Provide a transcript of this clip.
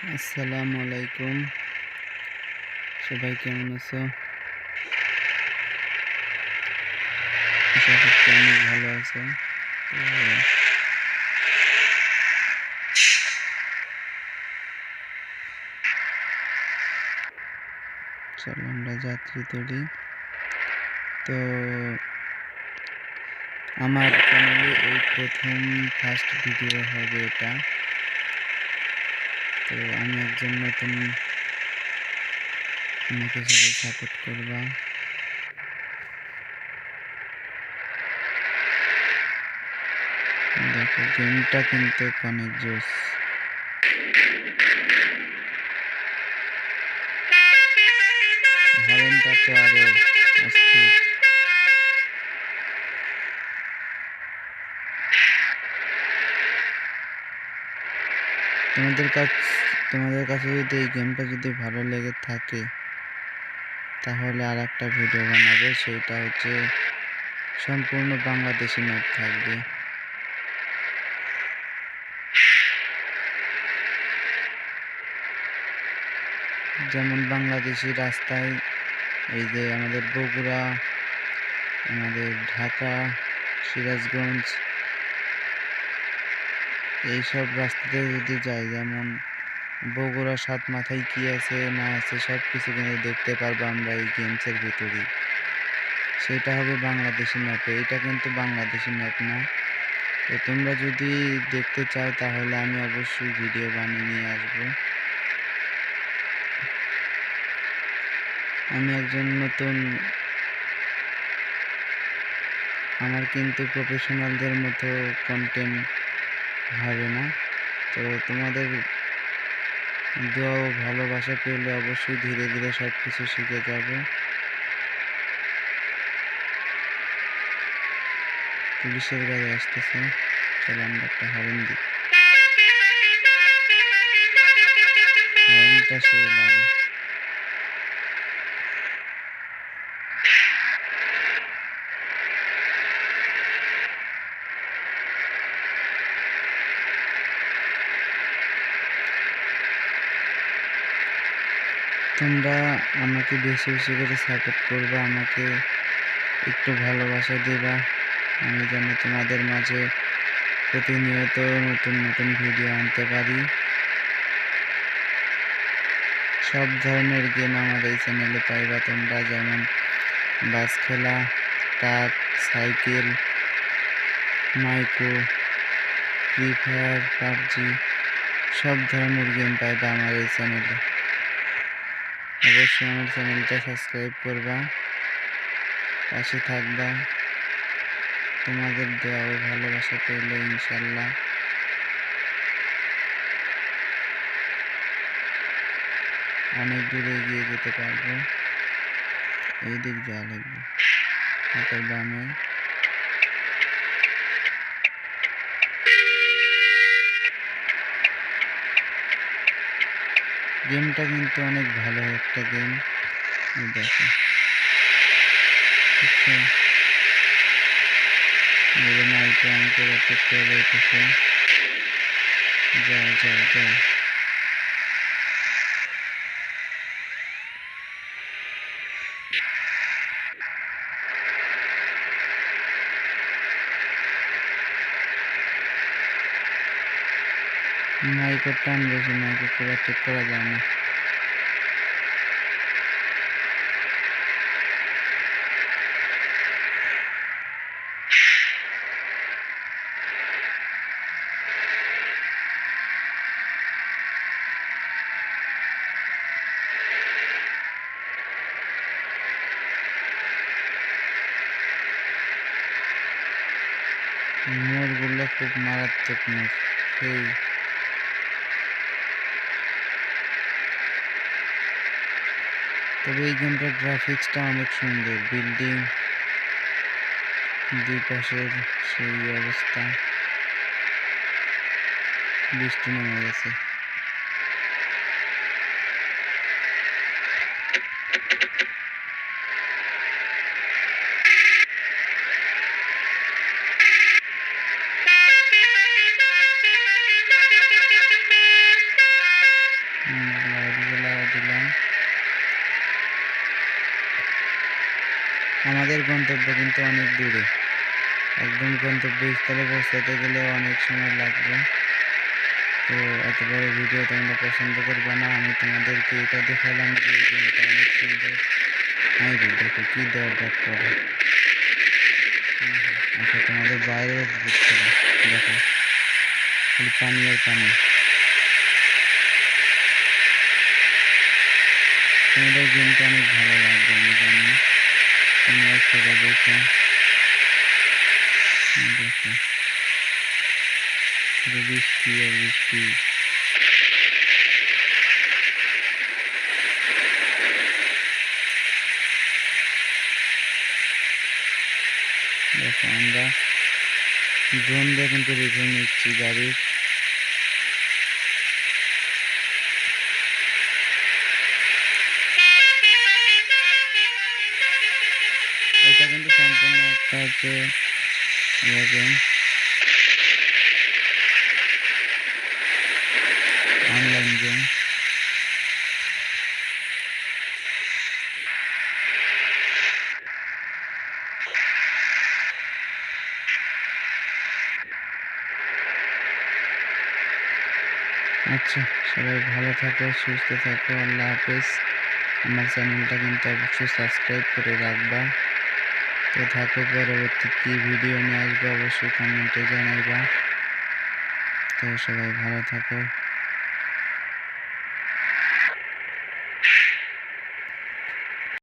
আসসালামু আলাইকুম। সবাই কেমন আছো? আশা করছি অনেক ভালো আছো। চলো আমরা যাত্রী তুলি। তো আমার চ্যানেলে এই প্রথম ফার্স্ট ভিডিও হবে এটা। তো আমি একজন নতুন, আমাকে সবাই সাপোর্ট করবা। দেখো গেমটা কিন্তু অনেক জোস। হরেনটা তো আরো অস্থির। তোমাদের কাছে যদি এই গেমটা যদি ভালো লেগে থাকে তাহলে আর একটা ভিডিও বানাবো, সেটা হচ্ছে সম্পূর্ণ বাংলাদেশি ম্যাপ থাকবে। যেমন বাংলাদেশি রাস্তায় এই যে আমাদের বগুড়া, আমাদের ঢাকা, সিরাজগঞ্জ এইসব রাস্তাতে যদি যাই, যেমন বগুড়া সাত মাথায় কি আছে না আছে সব কিছু কিন্তু দেখতে পারবো আমরা এই গেমসের ভিতরেই। সেটা হবে বাংলাদেশি ম্যাপে। এটা কিন্তু বাংলাদেশি ম্যাপ না। তো তোমরা যদি দেখতে চাও তাহলে আমি অবশ্যই ভিডিও বানিয়ে নিয়ে আসবো। আমি একজন নতুন, আমার কিন্তু প্রফেশনালদের মতো কন্টেন্ট হবে না। তো তোমাদের দোয়া ও ভালোবাসা পেলে অবশ্যই ধীরে ধীরে সব কিছু শিখে যাব। পুলিশের গাড়ি আসতেছে, চলো আমরা একটা হর্ন দিই। হর্নটা সেই লাগে। তোমরা আমাকে বেশি বেশি করে সাপোর্ট করবে, আমাকে একটু ভালোবাসা দেবা, আমি যেন তোমাদের মাঝে প্রতিনিয়ত নতুন নতুন ভিডিও আনতে পারি। সব ধরনের গেম আমার এই চ্যানেলে পাইবা তোমরা, যেমন বাস খেলা, truck, cycle, micro, free fire, PUBG সব ধরনের গেম পাইবা আমার এই চ্যানেলে। অবশ্যই আমার চ্যানেলটা সাবস্ক্রাইব করবা, পাশে থাকবা। তোমাদের দোয়া ও ভালোবাসা পেলে ইনশাল্লাহ অনেক দূরে এগিয়ে যেতে পারবো। এই দিক যাওয়া লাগবে, হাতের বামে। গেমটা কিন্তু অনেক ভালো একটা গেম। দেখো বুঝছো, মাইকে আমাকে করতে হইতেছে। যাও যাও যাও। মাইকের টান বেশি, মাইকে পুরো ঠিক করা যায় না। মোড়গুলো খুব মারাত্মক মোড়, সেই তবে এই গেমটার গ্রাফিক্সটা অনেক সুন্দর। বিল্ডিং দুই পাশের সেই অবস্থা। বৃষ্টি নেমে গেছে। লাইটগুলো দিলাম। আমাদের গন্তব্য কিন্তু অনেক দূরে, একদম গন্তব্যস্থলে পৌঁছাতে গেলে অনেক সময় লাগবে। তো এত বড় ভিডিও তোমরা পছন্দ করবে না। আমি তোমাদেরকে এটা দেখালাম যে গেমটা অনেক সুন্দর। হ্যাঁ রে, দেখো কি দরদার করে। আচ্ছা, তোমাদের বাইরেও উপভোগ করো, দেখো খালি পানি আর পানি। তোমাদের গেমটা অনেক ভালো লাগবে আমি জানি, তোমরা সেটা দেখো। দেখো বৃষ্টি আর বৃষ্টি। দেখো আমরা ড্রোন দিয়ে কিন্তু রিভিউ নিচ্ছি গাড়ির। এটা কিন্তু সম্পূর্ণ একটা হচ্ছে অনলাইন গেম। আচ্ছা, সবাই ভালো থাকো, সুস্থ থাকো, আল্লাহ হাফেজ। আমার চ্যানেলটা কিন্তু অবশ্যই সাবস্ক্রাইব করে রাখবা। তো থাকো, পরবর্তী কী ভিডিও নিয়ে আসবো অবশ্যই কমেন্টে জানাইবা। তো সবাই ভালো থাকো।